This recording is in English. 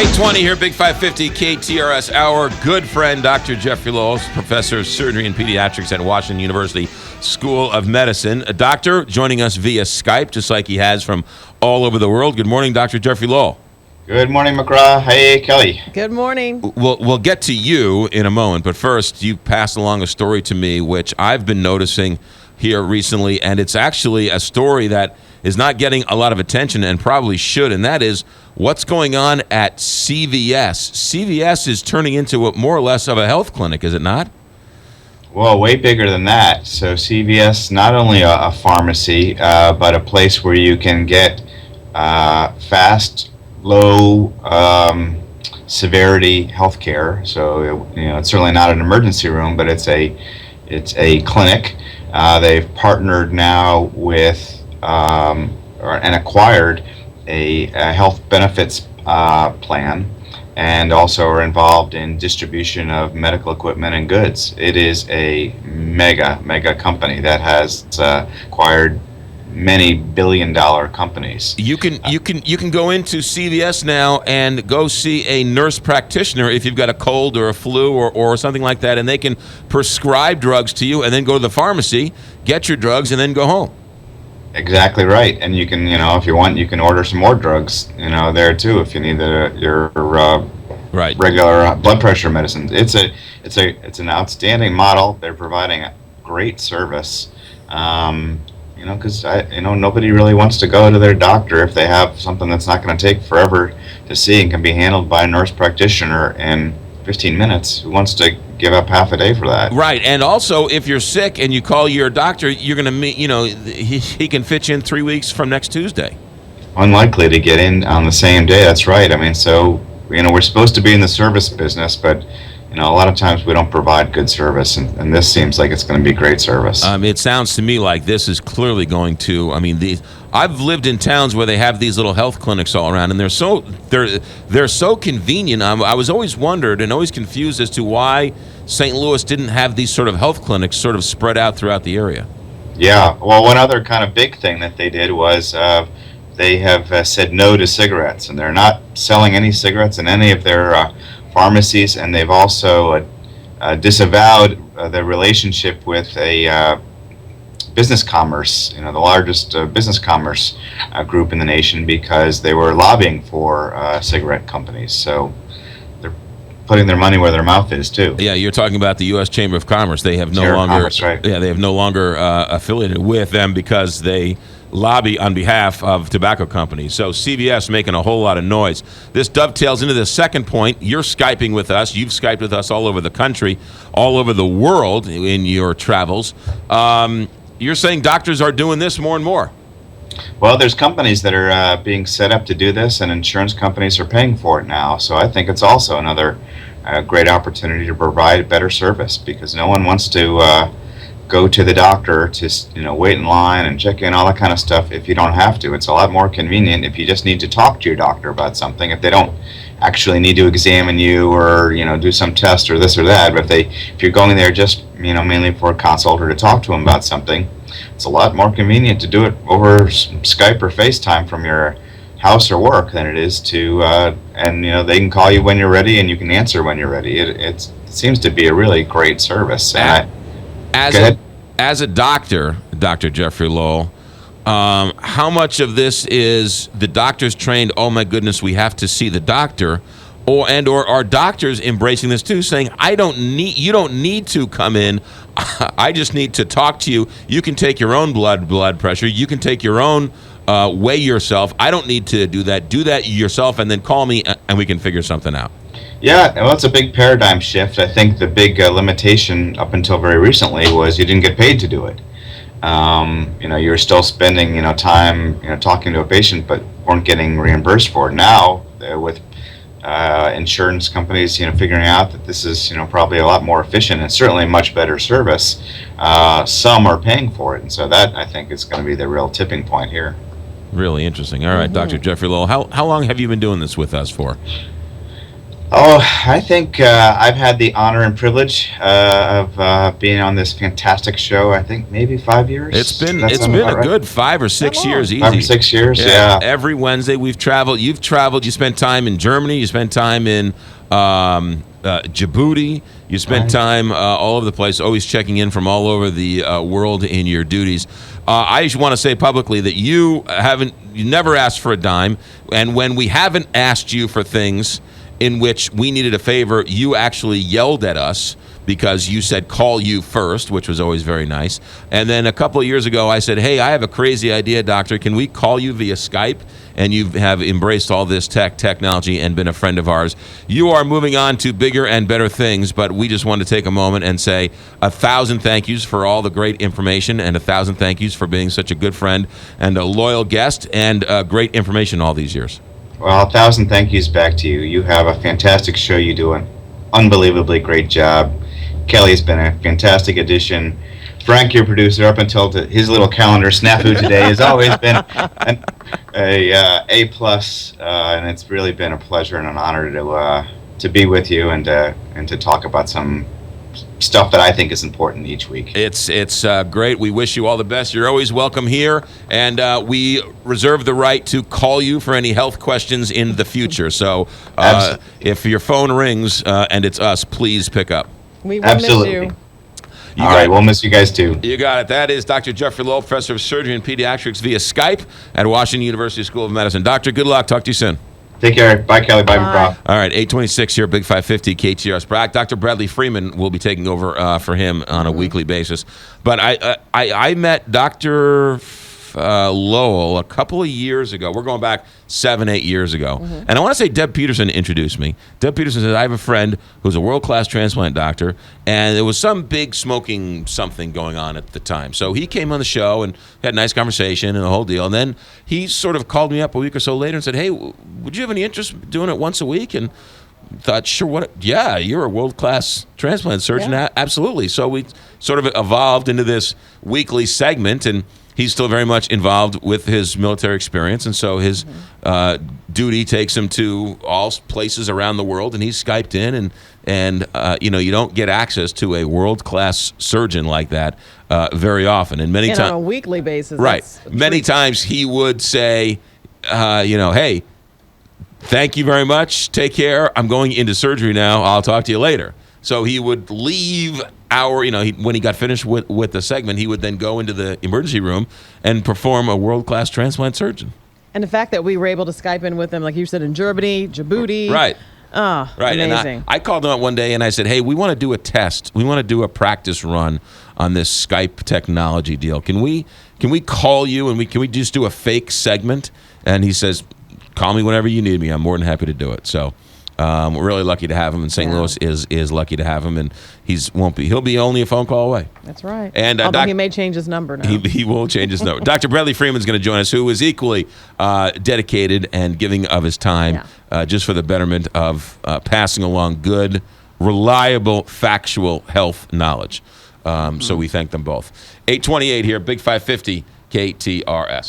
8:20 here, Big 550 KTRS. Our good friend, Dr. Jeffrey Lowell, professor of surgery and pediatrics at Washington University School of Medicine. A doctor joining us via Skype, just like he has from all over the world. Good morning, Dr. Jeffrey Lowell. Good morning, McGraw. Hey, Kelly. Good morning. We'll get to you in a moment, but first, you passed along a story to me, which I've been noticing here recently, and it's actually a story that is not getting a lot of attention and probably should, and that is what's going on at CVS. CVS is turning into more or less of a health clinic, is it not? Well, way bigger than that. So CVS, not only a pharmacy, but a place where you can get fast, low severity health care. So it's certainly not an emergency room, but it's a clinic. They've partnered now with and acquired a health benefits plan, and also are involved in distribution of medical equipment and goods. It is a mega company that has acquired many billion-dollar companies. You can go into CVS now and go see a nurse practitioner if you've got a cold or a flu or something like that, and they can prescribe drugs to you, and then go to the pharmacy, get your drugs, and then go home. Exactly right, and you can, if you want, you can order some more drugs, there too, if you need your right regular blood pressure medicines. It's an outstanding model. They're providing a great service, because nobody really wants to go to their doctor if they have something that's not going to take forever to see and can be handled by a nurse practitioner in 15 minutes. Who wants to give up half a day for that? Right, and also if you're sick and you call your doctor, you're going to meet. He can fit you in 3 weeks from next Tuesday. Unlikely to get in on the same day. That's right. I mean, so we're supposed to be in the service business, but a lot of times we don't provide good service, and this seems like it's going to be great service. It sounds to me like this is clearly going to. I've lived in towns where they have these little health clinics all around, and they're so convenient. I was always wondered and always confused as to why St. Louis didn't have these sort of health clinics sort of spread out throughout the area. Yeah. Well, one other kind of big thing that they did was they have said no to cigarettes, and they're not selling any cigarettes in any of their pharmacies, and they've also disavowed their relationship with a business commerce, the largest business commerce group in the nation, because they were lobbying for cigarette companies. So they're putting their money where their mouth is too. Yeah, you're talking about the U.S. Chamber of Commerce. They have no longer, Commerce, right. Yeah, they have no longer affiliated with them because they lobby on behalf of tobacco companies. So CVS making a whole lot of noise. This dovetails into the second point. You're Skyping with us. You've Skyped with us all over the country, all over the world in your travels. You're saying doctors are doing this more and more. Well, there's companies that are being set up to do this, and insurance companies are paying for it now. So I think it's also another great opportunity to provide better service, because no one wants to go to the doctor to wait in line and check in, all that kind of stuff, if you don't have to. It's a lot more convenient if you just need to talk to your doctor about something, if they don't actually need to examine you or do some test or this or that. But if you're going there just mainly for a consult or to talk to them about something, it's a lot more convenient to do it over Skype or FaceTime from your house or work than it is to and they can call you when you're ready and you can answer when you're ready. It seems to be a really great service. As a doctor, Dr. Jeffrey Lowell, how much of this is the doctor's trained, oh my goodness, we have to see the doctor, or are doctors embracing this too, saying, you don't need to come in, I just need to talk to you. You can take your own blood pressure, you can take your own weigh yourself. I don't need to do that. Do that yourself and then call me and we can figure something out. Yeah, well, it's a big paradigm shift. I think the big limitation up until very recently was you didn't get paid to do it. You were still spending, time, talking to a patient, but weren't getting reimbursed for it. Now, with insurance companies, figuring out that this is, probably a lot more efficient and certainly a much better service, some are paying for it. And so that, I think, is going to be the real tipping point here. Really interesting. All right, Dr. Jeffrey Lowell, how long have you been doing this with us for? Oh, I think I've had the honor and privilege of being on this fantastic show. I think maybe 5 years. It's Does been that it's sound been a about right? good 5 or 6 years easy. 5 or 6 years, Yeah, yeah. every Wednesday we've traveled. You've traveled. You spent time in Germany. You spent time in Djibouti. You spent Right. time all over the place, always checking in from all over the world in your duties. I just want to say publicly that you never asked for a dime, and when we haven't asked you for things in which we needed a favor, you actually yelled at us because you said call you first, which was always very nice. And then a couple of years ago, I said, hey, I have a crazy idea, doctor. Can we call you via Skype? And you have embraced all this technology and been a friend of ours. You are moving on to bigger and better things, but we just want to take a moment and say 1,000 thank yous for all the great information and 1,000 thank yous for being such a good friend and a loyal guest and great information all these years. Well, 1,000 thank yous back to you. You have a fantastic show. You do an unbelievably great job. Kelly's been a fantastic addition. Frank, your producer, up until his little calendar snafu today, has always been a plus, and it's really been a pleasure and an honor to be with you and to talk about some stuff that I think is important each week. It's great. We wish you all the best. You're always welcome here, and we reserve the right to call you for any health questions in the future. So if your phone rings and it's us, please pick up. We will miss you. All right, we'll miss you guys too. You got it. That is Dr. Jeffrey Lowell, Professor of Surgery and Pediatrics via Skype at Washington University School of Medicine. Doctor, good luck. Talk to you soon. Take care. Bye, Kelly. Bye, McGraw. All right, 8:26 here, Big 550, KTRS. Dr. Bradley Freeman will be taking over for him on a weekly basis. But I met Dr. Lowell a couple of years ago. We're going back 7-8 years ago. And I want to say Deb Peterson introduced me. Deb Peterson said, I have a friend who's a world-class transplant doctor, and there was some big smoking something going on at the time. So he came on the show and had a nice conversation and the whole deal. And then he sort of called me up a week or so later and said, hey, would you have any interest in doing it once a week? And thought, sure, yeah, you're a world-class transplant surgeon. Yeah. Absolutely. So we sort of evolved into this weekly segment, and he's still very much involved with his military experience, and so his duty takes him to all places around the world, and he's Skyped in, and you don't get access to a world-class surgeon like that very often, and many times on a weekly basis. right? That's a Many treat. times he would say, hey, thank you very much, take care, I'm going into surgery now, I'll talk to you later. So he would leave when he got finished with the segment, he would then go into the emergency room and perform a world-class transplant surgeon. And the fact that we were able to Skype in with him, like you said, in Germany, Djibouti. Right. Oh, Right. amazing. And I called him up one day and I said, hey, we want to do a test. We want to do a practice run on this Skype technology deal. Can we call you and can we just do a fake segment? And he says, call me whenever you need me. I'm more than happy to do it. So we're really lucky to have him, and St. Louis is lucky to have him, and he'll be only a phone call away. That's right. And although he may change his number now. He will change his number. Dr. Bradley Freeman's going to join us, who is equally dedicated and giving of his time just for the betterment of passing along good, reliable, factual health knowledge. So we thank them both. 8:28 here, Big 550, KTRS.